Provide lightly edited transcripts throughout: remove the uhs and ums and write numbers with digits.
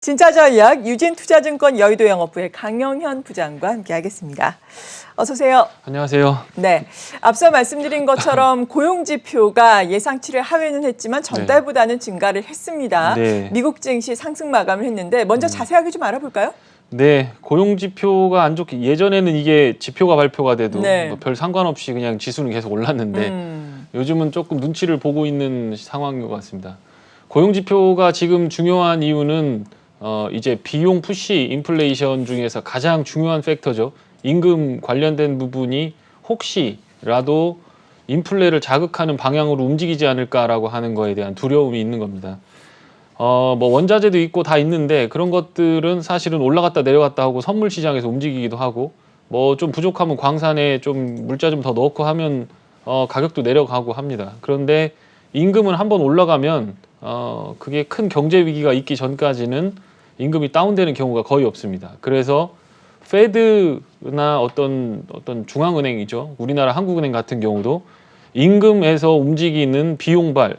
진짜 전략 유진투자증권 여의도 영업부의 강영현 부장과 함께하겠습니다. 어서 오세요. 안녕하세요. 네, 앞서 말씀드린 것처럼 고용지표가 예상치를 하회는 했지만 전달보다는 증가를 했습니다. 네. 미국 증시 상승 마감을 했는데 먼저 자세하게 좀 알아볼까요? 네, 고용지표가 안 좋게 예전에는 이게 지표가 발표가 돼도 네. 뭐별 상관없이 그냥 지수는 계속 올랐는데 요즘은 조금 눈치를 보고 있는 상황인 것 같습니다. 고용지표가 지금 중요한 이유는 이제 비용 푸시 인플레이션 중에서 가장 중요한 팩터죠. 임금 관련된 부분이 혹시라도 인플레를 자극하는 방향으로 움직이지 않을까라고 하는 거에 대한 두려움이 있는 겁니다. 뭐 원자재도 있고 다 있는데 그런 것들은 사실은 올라갔다 내려갔다 하고 선물 시장에서 움직이기도 하고 뭐 좀 부족하면 광산에 좀 물자 좀 더 넣고 하면 가격도 내려가고 합니다. 그런데 임금은 한번 올라가면 그게 큰 경제 위기가 있기 전까지는 임금이 다운되는 경우가 거의 없습니다. 그래서 페드나 어떤 중앙은행이죠. 우리나라 한국은행 같은 경우도 임금에서 움직이는 비용발,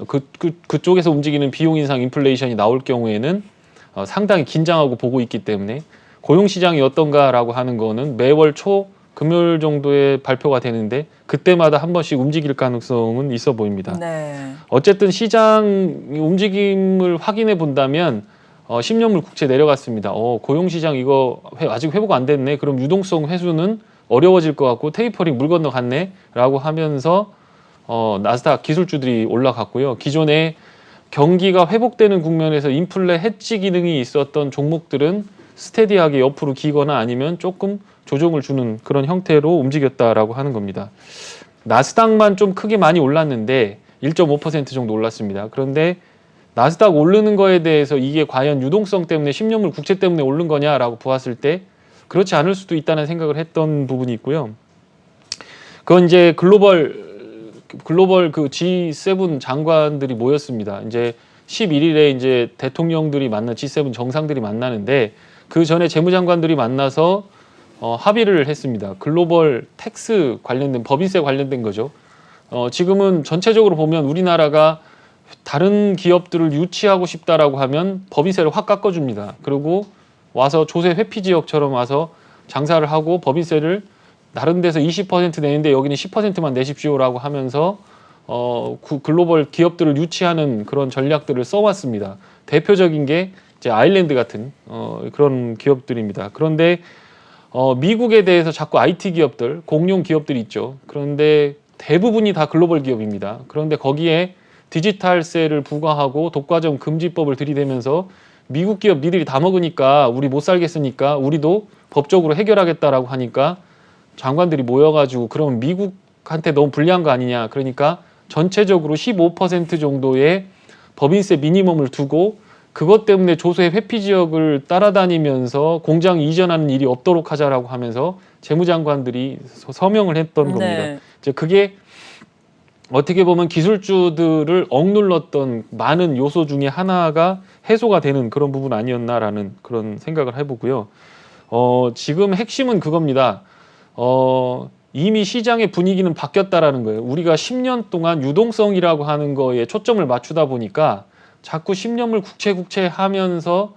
그쪽에서 움직이는 비용 인상 인플레이션이 나올 경우에는 상당히 긴장하고 보고 있기 때문에 고용시장이 어떤가라고 하는 거는 매월 초 금요일 정도에 발표가 되는데 그때마다 한 번씩 움직일 가능성은 있어 보입니다. 네. 어쨌든 시장 움직임을 확인해 본다면 10년물 국채 내려갔습니다. 고용시장 이거 아직 회복 안 됐네. 그럼 유동성 회수는 어려워질 것 같고 테이퍼링 물 건너갔네 라고 하면서 나스닥 기술주들이 올라갔고요. 기존에 경기가 회복되는 국면에서 인플레 해지 기능이 있었던 종목들은 스테디하게 옆으로 기거나 아니면 조금 조정을 주는 그런 형태로 움직였다라고 하는 겁니다. 나스닥만 좀 크게 많이 올랐는데 1.5% 정도 올랐습니다. 그런데 나스닥 오르는 거에 대해서 이게 과연 유동성 때문에 10년물 국채 때문에 오른 거냐라고 보았을 때 그렇지 않을 수도 있다는 생각을 했던 부분이 있고요. 그건 이제 글로벌 그 G7 장관들이 모였습니다. 이제 11일에 이제 대통령들이 만나 G7 정상들이 만나는데 그 전에 재무장관들이 만나서 합의를 했습니다. 글로벌 텍스 관련된 법인세 관련된 거죠. 지금은 전체적으로 보면 우리나라가 다른 기업들을 유치하고 싶다라고 하면 법인세를 확 깎아줍니다. 그리고 와서 조세 회피 지역처럼 와서 장사를 하고 법인세를 다른 데서 20% 내는데 여기는 10%만 내십시오라고 하면서 글로벌 기업들을 유치하는 그런 전략들을 써왔습니다. 대표적인 게 이제 아일랜드 같은 그런 기업들입니다. 그런데 미국에 대해서 자꾸 IT 기업들, 공룡 기업들이 있죠. 그런데 대부분이 다 글로벌 기업입니다. 그런데 거기에 디지털세를 부과하고 독과점 금지법을 들이대면서 미국 기업 니들이 다 먹으니까 우리 못 살겠으니까 우리도 법적으로 해결하겠다라고 하니까 장관들이 모여가지고 그러면 미국한테 너무 불리한 거 아니냐. 그러니까 전체적으로 15% 정도의 법인세 미니멈을 두고 그것 때문에 조세 회피 지역을 따라다니면서 공장 이전하는 일이 없도록 하자라고 하면서 재무장관들이 서명을 했던 겁니다. 네. 이제 그게 어떻게 보면 기술주들을 억눌렀던 많은 요소 중에 하나가 해소가 되는 그런 부분 아니었나라는 그런 생각을 해보고요. 지금 핵심은 그겁니다. 이미 시장의 분위기는 바뀌었다라는 거예요. 우리가 10년 동안 유동성이라고 하는 거에 초점을 맞추다 보니까 자꾸 10년물 국채 하면서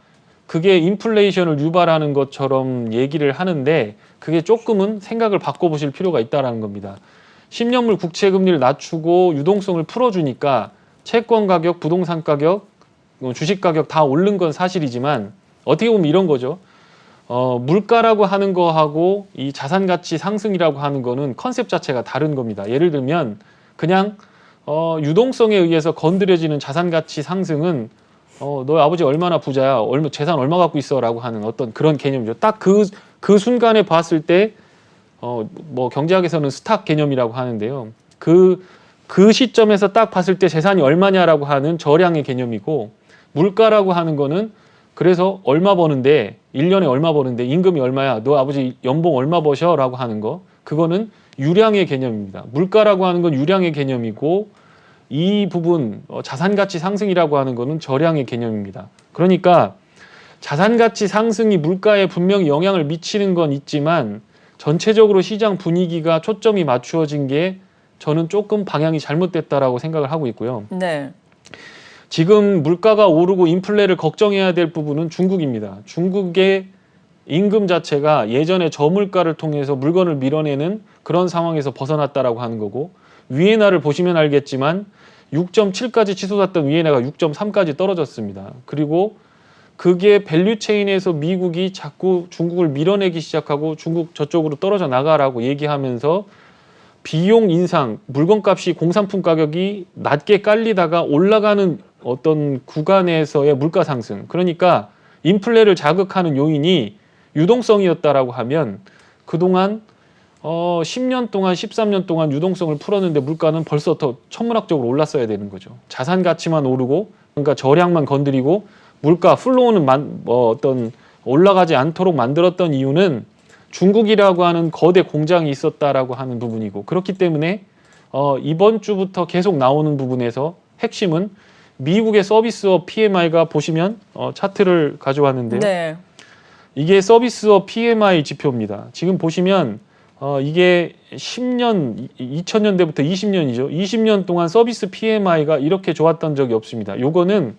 그게 인플레이션을 유발하는 것처럼 얘기를 하는데 그게 조금은 생각을 바꿔보실 필요가 있다는 겁니다. 10년물 국채 금리를 낮추고 유동성을 풀어주니까 채권 가격, 부동산 가격, 주식 가격 다 오른 건 사실이지만 어떻게 보면 이런 거죠. 물가라고 하는 거하고 이 자산 가치 상승이라고 하는 거는 컨셉 자체가 다른 겁니다. 예를 들면 그냥 유동성에 의해서 건드려지는 자산 가치 상승은 너 아버지 얼마나 부자야, 재산 얼마 갖고 있어라고 하는 어떤 그런 개념이죠. 딱 그 순간에 봤을 때 뭐 경제학에서는 스탁 개념이라고 하는데요. 그 시점에서 딱 봤을 때 재산이 얼마냐라고 하는 저량의 개념이고 물가라고 하는 거는 그래서 얼마 버는데 1년에 얼마 버는데 임금이 얼마야? 너 아버지 연봉 얼마 버셔? 라고 하는 거. 그거는 유량의 개념입니다. 물가라고 하는 건 유량의 개념이고 이 부분 자산가치 상승이라고 하는 거는 저량의 개념입니다. 그러니까 자산가치 상승이 물가에 분명히 영향을 미치는 건 있지만 전체적으로 시장 분위기가 초점이 맞추어진 게 저는 조금 방향이 잘못됐다라고 생각을 하고 있고요. 네. 지금 물가가 오르고 인플레를 걱정해야 될 부분은 중국입니다. 중국의 임금 자체가 예전에 저물가를 통해서 물건을 밀어내는 그런 상황에서 벗어났다라고 하는 거고, 위에나를 보시면 알겠지만 6.7까지 치솟았던 위에나가 6.3까지 떨어졌습니다. 그리고 그게 밸류체인에서 미국이 자꾸 중국을 밀어내기 시작하고 중국 저쪽으로 떨어져 나가라고 얘기하면서 비용 인상, 물건값이 공산품 가격이 낮게 깔리다가 올라가는 어떤 구간에서의 물가 상승, 그러니까 인플레를 자극하는 요인이 유동성이었다라고 하면 그동안 10년 동안 13년 동안 유동성을 풀었는데 물가는 벌써 더 천문학적으로 올랐어야 되는 거죠. 자산 가치만 오르고, 그러니까 저량만 건드리고 물가 플로우는 어떤 올라가지 않도록 만들었던 이유는 중국이라고 하는 거대 공장이 있었다라고 하는 부분이고, 그렇기 때문에 이번 주부터 계속 나오는 부분에서 핵심은 미국의 서비스업 PMI가 보시면 차트를 가져왔는데요. 네. 이게 서비스업 PMI 지표입니다. 지금 보시면 이게 10년, 2000년대부터 20년이죠. 20년 동안 서비스 PMI가 이렇게 좋았던 적이 없습니다. 요거는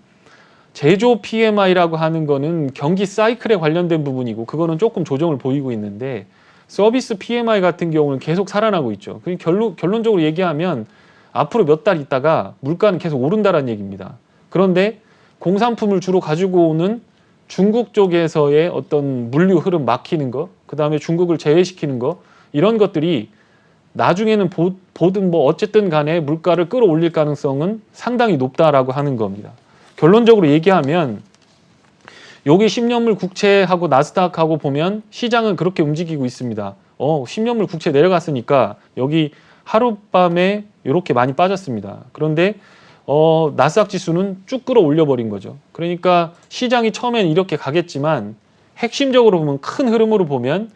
제조 PMI라고 하는 거는 경기 사이클에 관련된 부분이고, 그거는 조금 조정을 보이고 있는데, 서비스 PMI 같은 경우는 계속 살아나고 있죠. 결론적으로 얘기하면 앞으로 몇 달 있다가 물가는 계속 오른다는 얘기입니다. 그런데 공산품을 주로 가지고 오는 중국 쪽에서의 어떤 물류 흐름 막히는 거, 그 다음에 중국을 제외시키는 거, 이런 것들이 나중에는 보든 뭐 어쨌든 간에 물가를 끌어올릴 가능성은 상당히 높다라고 하는 겁니다. 결론적으로 얘기하면 여기 10년물 국채하고 나스닥하고 보면 시장은 그렇게 움직이고 있습니다. 10년물 국채 내려갔으니까 여기 하룻밤에 이렇게 많이 빠졌습니다. 그런데 나스닥 지수는 쭉 끌어올려 버린 거죠. 그러니까 시장이 처음엔 이렇게 가겠지만 핵심적으로 보면, 큰 흐름으로 보면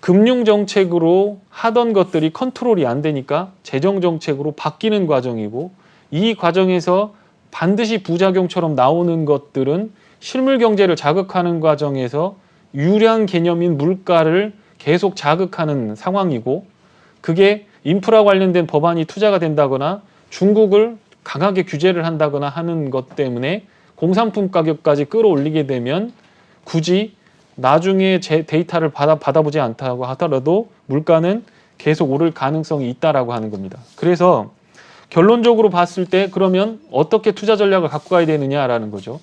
금융정책으로 하던 것들이 컨트롤이 안 되니까 재정정책으로 바뀌는 과정이고, 이 과정에서 반드시 부작용처럼 나오는 것들은 실물 경제를 자극하는 과정에서 유량 개념인 물가를 계속 자극하는 상황이고, 그게 인프라 관련된 법안이 투자가 된다거나 중국을 강하게 규제를 한다거나 하는 것 때문에 공산품 가격까지 끌어올리게 되면 굳이 나중에 제 데이터를 받아보지 않다고 하더라도 물가는 계속 오를 가능성이 있다라고 하는 겁니다. 그래서 결론적으로 봤을 때 그러면 어떻게 투자 전략을 갖고 가야 되느냐라는 거죠.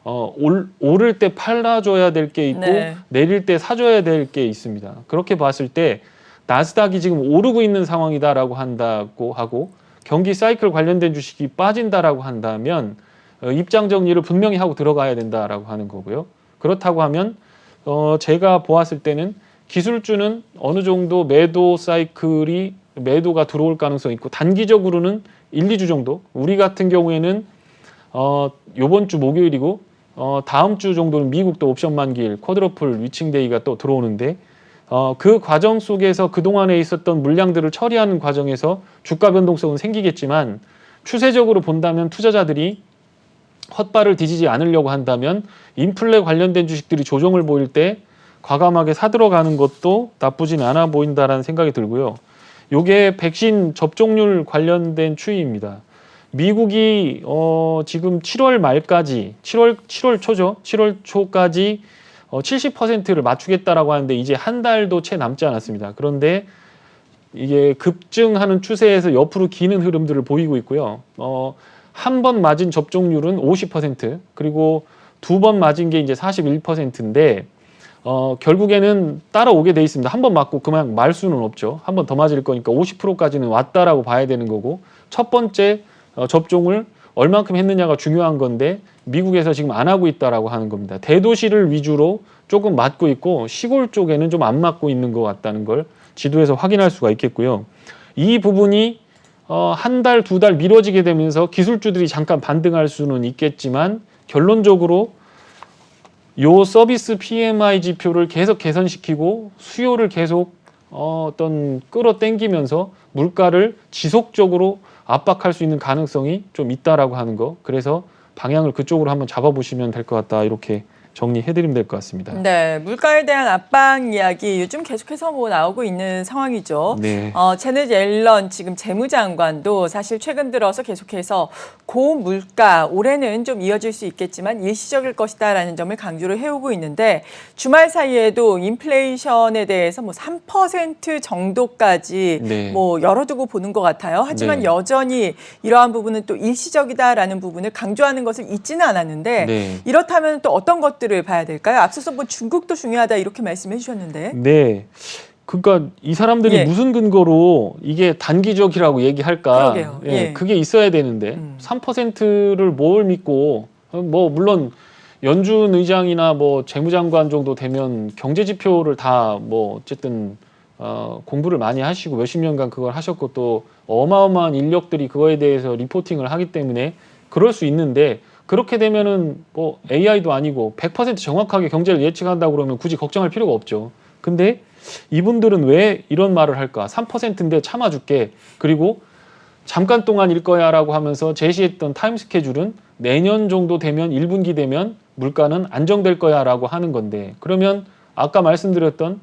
오를 때 팔아줘야 될 게 있고, 네. 내릴 때 사줘야 될 게 있습니다. 그렇게 봤을 때 나스닥이 지금 오르고 있는 상황이다라고 한다고 하고, 경기 사이클 관련된 주식이 빠진다라고 한다면 입장 정리를 분명히 하고 들어가야 된다라고 하는 거고요. 그렇다고 하면 제가 보았을 때는 기술주는 어느 정도 매도 사이클이 매도가 들어올 가능성이 있고, 단기적으로는 1, 2주 정도, 우리 같은 경우에는 요번 주 목요일이고 다음 주 정도는 미국도 옵션 만기일 쿼드러플 위칭데이가 또 들어오는데, 그 과정 속에서 그동안에 있었던 물량들을 처리하는 과정에서 주가 변동성은 생기겠지만, 추세적으로 본다면 투자자들이 헛발을 디지지 않으려고 한다면 인플레 관련된 주식들이 조정을 보일 때 과감하게 사들어가는 것도 나쁘진 않아 보인다라는 생각이 들고요. 요게 백신 접종률 관련된 추이입니다. 미국이 지금 7월 말까지 7월 초죠. 7월 초까지 70%를 맞추겠다라고 하는데 이제 한 달도 채 남지 않았습니다. 그런데 이게 급증하는 추세에서 옆으로 기는 흐름들을 보이고 있고요. 한 번 맞은 접종률은 50%, 그리고 두 번 맞은 게 이제 41%인데 결국에는 따라오게 돼 있습니다. 한 번 맞고 그만 말 수는 없죠. 한 번 더 맞을 거니까 50%까지는 왔다라고 봐야 되는 거고, 첫 번째 접종을 얼만큼 했느냐가 중요한 건데 미국에서 지금 안 하고 있다라고 하는 겁니다. 대도시를 위주로 조금 맞고 있고 시골 쪽에는 좀 안 맞고 있는 것 같다는 걸 지도에서 확인할 수가 있겠고요. 이 부분이 한 달, 두 달 미뤄지게 되면서 기술주들이 잠깐 반등할 수는 있겠지만, 결론적으로 요 서비스 PMI 지표를 계속 개선시키고 수요를 계속 어떤 끌어당기면서 물가를 지속적으로 압박할 수 있는 가능성이 좀 있다라고 하는 거. 그래서 방향을 그쪽으로 한번 잡아보시면 될 것 같다, 이렇게 정리해드리면 될 것 같습니다. 네, 물가에 대한 압박 이야기 요즘 계속해서 나오고 있는 상황이죠. 네. 제넷 옐런 지금 재무장관도 사실 최근 들어서 계속해서 고물가 올해는 좀 이어질 수 있겠지만 일시적일 것이다라는 점을 강조를 해오고 있는데 주말 사이에도 인플레이션에 대해서 3% 정도까지 네. 열어두고 보는 것 같아요. 하지만 네. 여전히 이러한 부분은 또 일시적이다라는 부분을 강조하는 것을 잊지는 않았는데 네. 이렇다면 또 어떤 것들을 봐야 될까요? 앞서서 중국도 중요하다 이렇게 말씀해 주셨는데. 네. 그러니까 이 사람들이 예. 무슨 근거로 이게 단기적이라고 얘기할까? 그러게요. 예, 예. 그게 있어야 되는데 3%를 뭘 믿고 물론 연준 의장이나 재무장관 정도 되면 경제 지표를 다 어쨌든 공부를 많이 하시고 몇십 년간 그걸 하셨고 또 어마어마한 인력들이 그거에 대해서 리포팅을 하기 때문에 그럴 수 있는데 그렇게 되면은 AI도 아니고 100% 정확하게 경제를 예측한다고 그러면 굳이 걱정할 필요가 없죠. 근데 이분들은 왜 이런 말을 할까? 3%인데 참아줄게. 그리고 잠깐 동안일 거야라고 하면서 제시했던 타임 스케줄은 내년 정도 되면 1분기 되면 물가는 안정될 거야라고 하는 건데 그러면 아까 말씀드렸던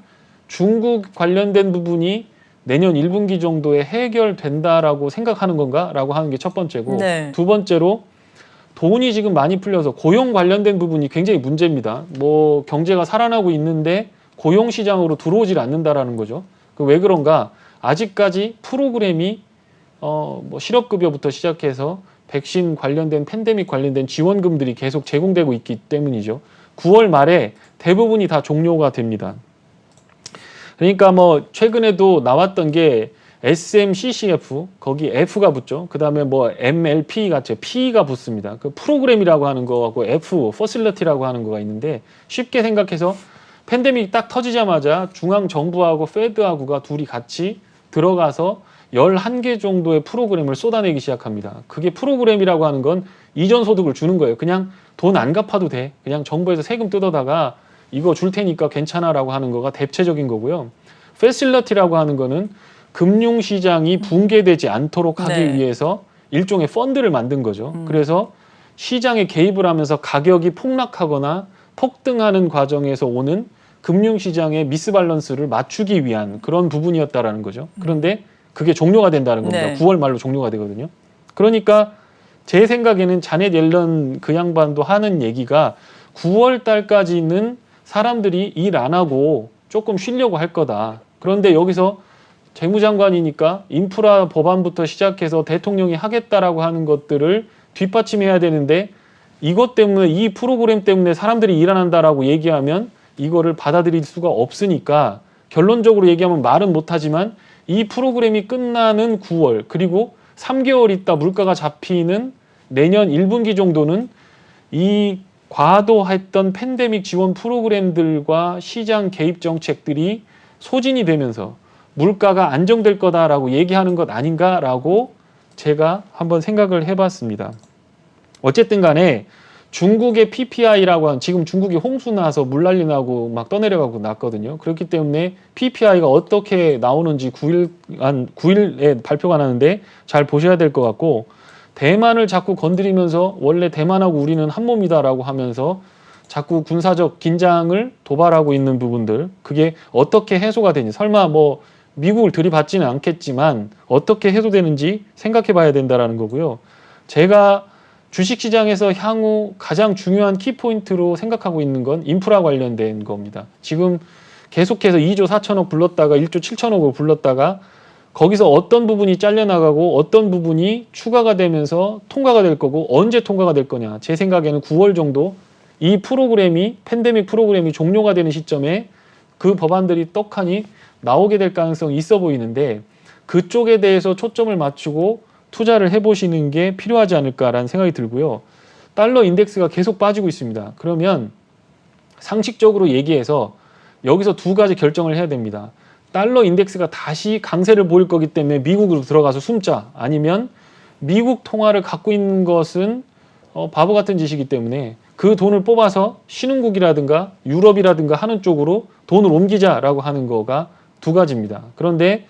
중국 관련된 부분이 내년 1분기 정도에 해결된다라고 생각하는 건가라고 하는 게 첫 번째고 네. 두 번째로 돈이 지금 많이 풀려서 고용 관련된 부분이 굉장히 문제입니다. 경제가 살아나고 있는데 고용 시장으로 들어오질 않는다라는 거죠. 왜 그런가? 아직까지 프로그램이 실업급여부터 시작해서 백신 관련된 팬데믹 관련된 지원금들이 계속 제공되고 있기 때문이죠. 9월 말에 대부분이 다 종료가 됩니다. 그러니까 최근에도 나왔던 게 SMCCF 거기 F가 붙죠. 그다음에 MLP 같이 P가 붙습니다. 그 프로그램이라고 하는 거하고 F, Facility라고 하는 거가 있는데 쉽게 생각해서 팬데믹이 딱 터지자마자 중앙 정부하고 페드하고가 둘이 같이 들어가서 11개 정도의 프로그램을 쏟아내기 시작합니다. 그게 프로그램이라고 하는 건 이전 소득을 주는 거예요. 그냥 돈 안 갚아도 돼. 그냥 정부에서 세금 뜯어다가 이거 줄 테니까 괜찮아라고 하는 거가 대체적인 거고요. Facility라고 하는 거는 금융시장이 붕괴되지 않도록 하기 네. 위해서 일종의 펀드를 만든 거죠. 그래서 시장에 개입을 하면서 가격이 폭락하거나 폭등하는 과정에서 오는 금융시장의 미스밸런스를 맞추기 위한 그런 부분이었다라는 거죠. 그런데 그게 종료가 된다는 겁니다. 네. 9월 말로 종료가 되거든요. 그러니까 제 생각에는 자넷 옐런 그 양반도 하는 얘기가 9월 달까지는 사람들이 일 안 하고 조금 쉬려고 할 거다. 그런데 여기서 재무장관이니까 인프라 법안부터 시작해서 대통령이 하겠다라고 하는 것들을 뒷받침해야 되는데 이것 때문에 이 프로그램 때문에 사람들이 일 안 한다라고 얘기하면 이거를 받아들일 수가 없으니까 결론적으로 얘기하면 말은 못하지만 이 프로그램이 끝나는 9월 그리고 3개월 있다 물가가 잡히는 내년 1분기 정도는 이 과도했던 팬데믹 지원 프로그램들과 시장 개입 정책들이 소진이 되면서 물가가 안정될 거다라고 얘기하는 것 아닌가라고 제가 한번 생각을 해봤습니다. 어쨌든 간에 중국의 PPI라고 하는 지금 중국이 홍수 나서 물난리 나고 막 떠내려가고 났거든요. 그렇기 때문에 PPI가 어떻게 나오는지 9일에 발표가 나는데 잘 보셔야 될 것 같고 대만을 자꾸 건드리면서 원래 대만하고 우리는 한 몸이다라고 하면서 자꾸 군사적 긴장을 도발하고 있는 부분들 그게 어떻게 해소가 되니 설마 미국을 들이받지는 않겠지만 어떻게 해소되는지 생각해 봐야 된다라는 거고요. 제가 주식시장에서 향후 가장 중요한 키포인트로 생각하고 있는 건 인프라 관련된 겁니다. 지금 계속해서 2조 4천억 불렀다가 1조 7천억을 불렀다가 거기서 어떤 부분이 잘려나가고 어떤 부분이 추가가 되면서 통과가 될 거고 언제 통과가 될 거냐. 제 생각에는 9월 정도 이 프로그램이 팬데믹 프로그램이 종료가 되는 시점에 그 법안들이 떡하니 나오게 될 가능성이 있어 보이는데 그쪽에 대해서 초점을 맞추고 투자를 해보시는 게 필요하지 않을까라는 생각이 들고요. 달러 인덱스가 계속 빠지고 있습니다. 그러면 상식적으로 얘기해서 여기서 두 가지 결정을 해야 됩니다. 달러 인덱스가 다시 강세를 보일 거기 때문에 미국으로 들어가서 숨자 아니면 미국 통화를 갖고 있는 것은 바보 같은 짓이기 때문에 그 돈을 뽑아서 신흥국이라든가 유럽이라든가 하는 쪽으로 돈을 옮기자라고 하는 거가 두 가지입니다. 그런데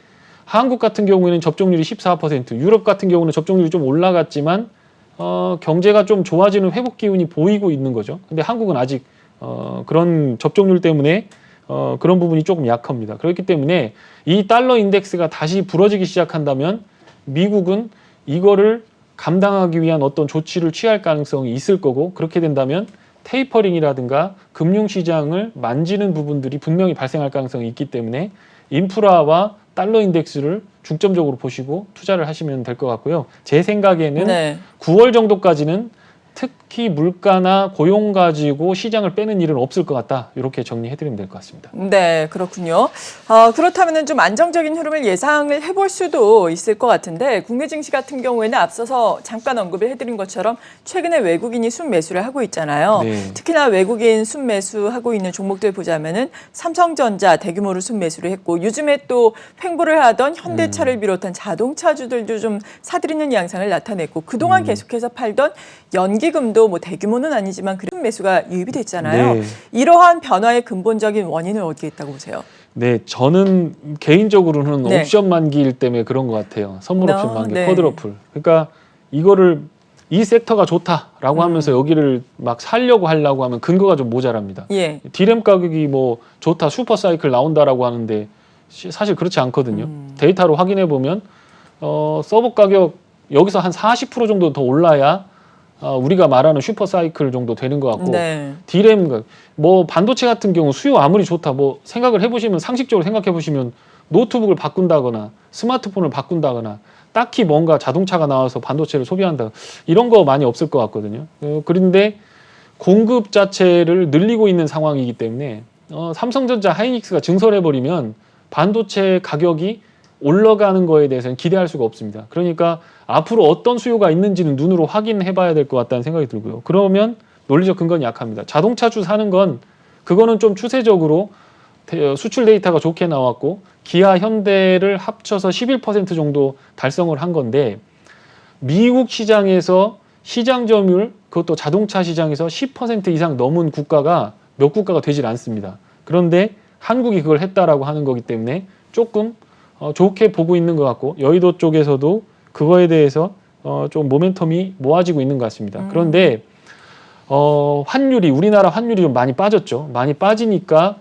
한국 같은 경우에는 접종률이 14%, 유럽 같은 경우는 접종률이 좀 올라갔지만 경제가 좀 좋아지는 회복 기운이 보이고 있는 거죠. 근데 한국은 아직 그런 접종률 때문에 그런 부분이 조금 약합니다. 그렇기 때문에 이 달러 인덱스가 다시 부러지기 시작한다면 미국은 이거를 감당하기 위한 어떤 조치를 취할 가능성이 있을 거고, 그렇게 된다면 테이퍼링이라든가 금융시장을 만지는 부분들이 분명히 발생할 가능성이 있기 때문에 인프라와 달러 인덱스를 중점적으로 보시고 투자를 하시면 될 것 같고요. 제 생각에는 네. 9월 정도까지는 특히 물가나 고용 가지고 시장을 빼는 일은 없을 것 같다. 이렇게 정리해드리면 될 것 같습니다. 네, 그렇군요. 그렇다면 좀 안정적인 흐름을 예상을 해볼 수도 있을 것 같은데, 국내 증시 같은 경우에는 앞서서 잠깐 언급을 해드린 것처럼 최근에 외국인이 순매수를 하고 있잖아요. 네. 특히나 외국인 순매수하고 있는 종목들 보자면은 삼성전자 대규모로 순매수를 했고, 요즘에 또 횡보를 하던 현대차를 비롯한 자동차주들도 좀 사들이는 양상을 나타냈고, 그동안 계속해서 팔던 연기금도 뭐 대규모는 아니지만 그 순매수가 유입이 됐잖아요. 네. 이러한 변화의 근본적인 원인은 어디에 있다고 보세요? 네, 저는 개인적으로는 네. 옵션 만기일 때문에 그런 것 같아요. 선물 옵션 만기, 네. 쿼드러플. 그러니까 이거를 이 섹터가 좋다라고 하면서 여기를 막 살려고 하려고 하면 근거가 좀 모자랍니다. 예. 디램 가격이 뭐 좋다, 슈퍼 사이클 나온다라고 하는데 사실 그렇지 않거든요. 데이터로 확인해 보면 서버 가격 여기서 한 40% 정도 더 올라야 우리가 말하는 슈퍼 사이클 정도 되는 것 같고, 네. 디램 뭐 반도체 같은 경우 수요 아무리 좋다, 뭐 생각을 해보시면, 상식적으로 생각해 보시면 노트북을 바꾼다거나 스마트폰을 바꾼다거나 딱히 뭔가 자동차가 나와서 반도체를 소비한다, 이런 거 많이 없을 것 같거든요. 그런데 공급 자체를 늘리고 있는 상황이기 때문에 삼성전자, 하이닉스가 증설해버리면 반도체 가격이 올라가는 거에 대해서는 기대할 수가 없습니다. 그러니까 앞으로 어떤 수요가 있는지는 눈으로 확인해 봐야 될 것 같다는 생각이 들고요. 그러면 논리적 근거는 약합니다. 자동차주 사는 건 그거는 좀 추세적으로 수출 데이터가 좋게 나왔고, 기아, 현대를 합쳐서 11% 정도 달성을 한 건데, 미국 시장에서 시장 점유율, 그것도 자동차 시장에서 10% 이상 넘은 국가가 몇 국가가 되질 않습니다. 그런데 한국이 그걸 했다라고 하는 거기 때문에 조금 좋게 보고 있는 것 같고, 여의도 쪽에서도 그거에 대해서 좀 모멘텀이 모아지고 있는 것 같습니다. 그런데 환율이, 우리나라 환율이 좀 많이 빠졌죠. 많이 빠지니까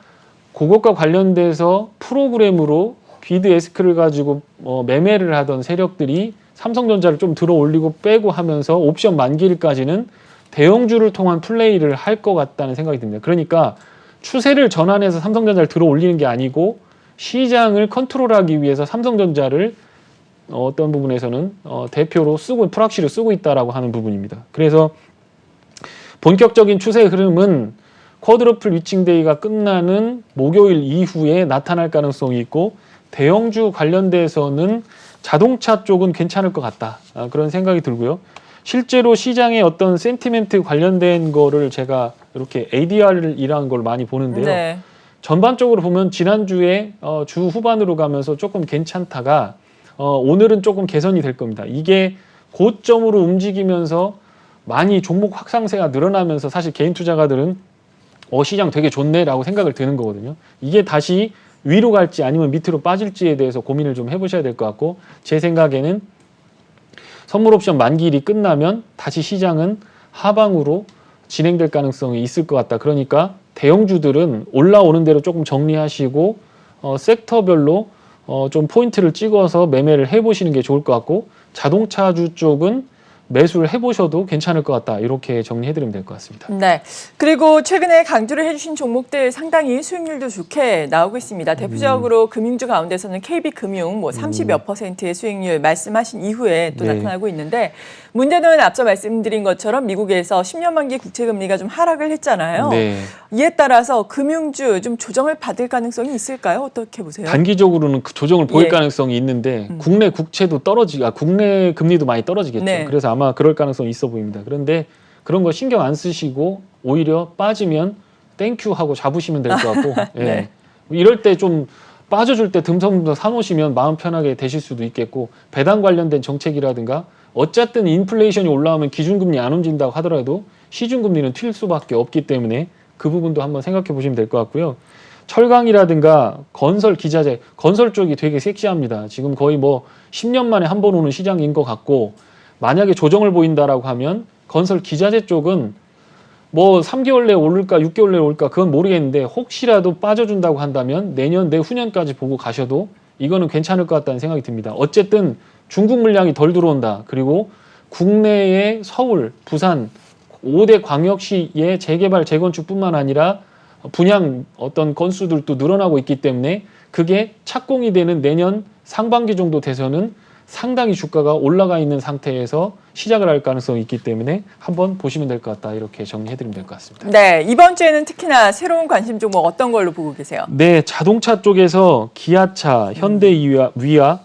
그것과 관련돼서 프로그램으로 비드 에스크를 가지고 매매를 하던 세력들이 삼성전자를 좀 들어 올리고 빼고 하면서 옵션 만기일까지는 대형주를 통한 플레이를 할 것 같다는 생각이 듭니다. 그러니까 추세를 전환해서 삼성전자를 들어 올리는 게 아니고 시장을 컨트롤하기 위해서 삼성전자를 어떤 부분에서는 대표로 쓰고 프락시를 쓰고 있다라고 하는 부분입니다. 그래서 본격적인 추세 흐름은 쿼드러플 위칭데이가 끝나는 목요일 이후에 나타날 가능성이 있고, 대형주 관련돼서는 자동차 쪽은 괜찮을 것 같다, 그런 생각이 들고요. 실제로 시장의 어떤 센티멘트 관련된 거를 제가 이렇게 ADR이라는 걸 많이 보는데요. 네. 전반적으로 보면 지난주에 주 후반으로 가면서 조금 괜찮다가 오늘은 조금 개선이 될 겁니다. 이게 고점으로 움직이면서 많이 종목 확산세가 늘어나면서 사실 개인 투자가들은 시장 되게 좋네라고 생각을 드는 거거든요. 이게 다시 위로 갈지 아니면 밑으로 빠질지에 대해서 고민을 좀 해보셔야 될 것 같고, 제 생각에는 선물 옵션 만기일이 끝나면 다시 시장은 하방으로 진행될 가능성이 있을 것 같다. 그러니까 대형주들은 올라오는 대로 조금 정리하시고 섹터별로 좀 포인트를 찍어서 매매를 해보시는 게 좋을 것 같고, 자동차주 쪽은 매수를 해보셔도 괜찮을 것 같다. 이렇게 정리해드리면 될 것 같습니다. 네. 그리고 최근에 강조를 해주신 종목들 상당히 수익률도 좋게 나오고 있습니다. 대표적으로 금융주 가운데서는 KB금융 뭐 30몇 %의 수익률 말씀하신 이후에 또 네. 나타나고 있는데, 문제는 앞서 말씀드린 것처럼 미국에서 10년 만기 국채금리가 좀 하락을 했잖아요. 네. 이에 따라서 금융주 좀 조정을 받을 가능성이 있을까요? 어떻게 보세요? 단기적으로는 그 조정을 보일 예. 가능성이 있는데 국내 국채도 국내 금리도 많이 떨어지겠죠. 네. 그래서 아마 그럴 가능성이 있어 보입니다. 그런데 그런 거 신경 안 쓰시고 오히려 빠지면 땡큐 하고 잡으시면 될 것 같고, 예. 네. 이럴 때 좀 빠져줄 때 듬성듬성 사놓으시면 마음 편하게 되실 수도 있겠고, 배당 관련된 정책이라든가 어쨌든 인플레이션이 올라오면 기준금리 안 움직인다고 하더라도 시중금리는 튈 수밖에 없기 때문에 그 부분도 한번 생각해 보시면 될 것 같고요. 철강이라든가 건설, 기자재, 건설 쪽이 되게 섹시합니다. 지금 거의 뭐 10년 만에 한 번 오는 시장인 것 같고, 만약에 조정을 보인다라고 하면 건설 기자재 쪽은 뭐 3개월 내에 오를까 6개월 내에 오를까 그건 모르겠는데 혹시라도 빠져준다고 한다면 내년 내후년까지 보고 가셔도 이거는 괜찮을 것 같다는 생각이 듭니다. 어쨌든 중국 물량이 덜 들어온다. 그리고 국내의 서울, 부산 5대 광역시의 재개발, 재건축뿐만 아니라 분양 어떤 건수들도 늘어나고 있기 때문에 그게 착공이 되는 내년 상반기 정도 돼서는 상당히 주가가 올라가 있는 상태에서 시작을 할 가능성이 있기 때문에 한번 보시면 될 것 같다. 이렇게 정리해드리면 될 것 같습니다. 네, 이번 주에는 특히나 새로운 관심 종목 어떤 걸로 보고 계세요? 네, 자동차 쪽에서 기아차, 현대위아,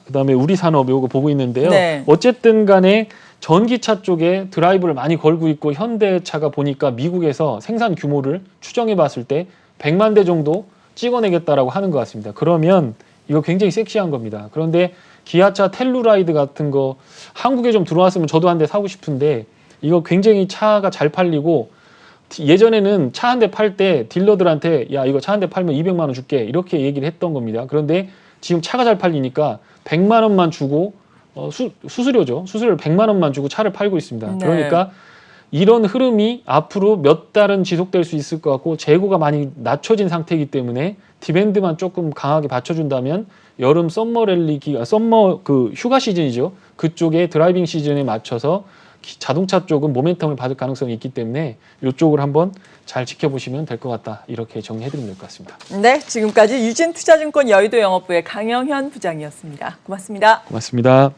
그다음에 우리산업 요거 보고 있는데요. 네. 어쨌든 간에 전기차 쪽에 드라이브를 많이 걸고 있고 현대차가 보니까 미국에서 생산 규모를 추정해 봤을 때 100만 대 정도 찍어내겠다라고 하는 것 같습니다. 그러면 이거 굉장히 섹시한 겁니다. 그런데 기아차 텔루라이드 같은 거 한국에 좀 들어왔으면 저도 한 대 사고 싶은데 이거 굉장히 차가 잘 팔리고 예전에는 차 한 대 팔 때 딜러들한테 야 이거 차 한 대 팔면 200만 원 줄게 이렇게 얘기를 했던 겁니다. 그런데 지금 차가 잘 팔리니까 100만 원만 주고 수수료죠. 수수료를 100만 원만 주고 차를 팔고 있습니다. 네. 그러니까 이런 흐름이 앞으로 몇 달은 지속될 수 있을 것 같고 재고가 많이 낮춰진 상태이기 때문에 디밴드만 조금 강하게 받쳐준다면 여름 썸머 랠리 썸머 그 휴가 시즌이죠. 그쪽에 드라이빙 시즌에 맞춰서 자동차 쪽은 모멘텀을 받을 가능성이 있기 때문에 이쪽을 한번 잘 지켜보시면 될 것 같다. 이렇게 정리해드리면 될 것 같습니다. 네, 지금까지 유진투자증권 여의도 영업부의 강영현 부장이었습니다. 고맙습니다. 고맙습니다.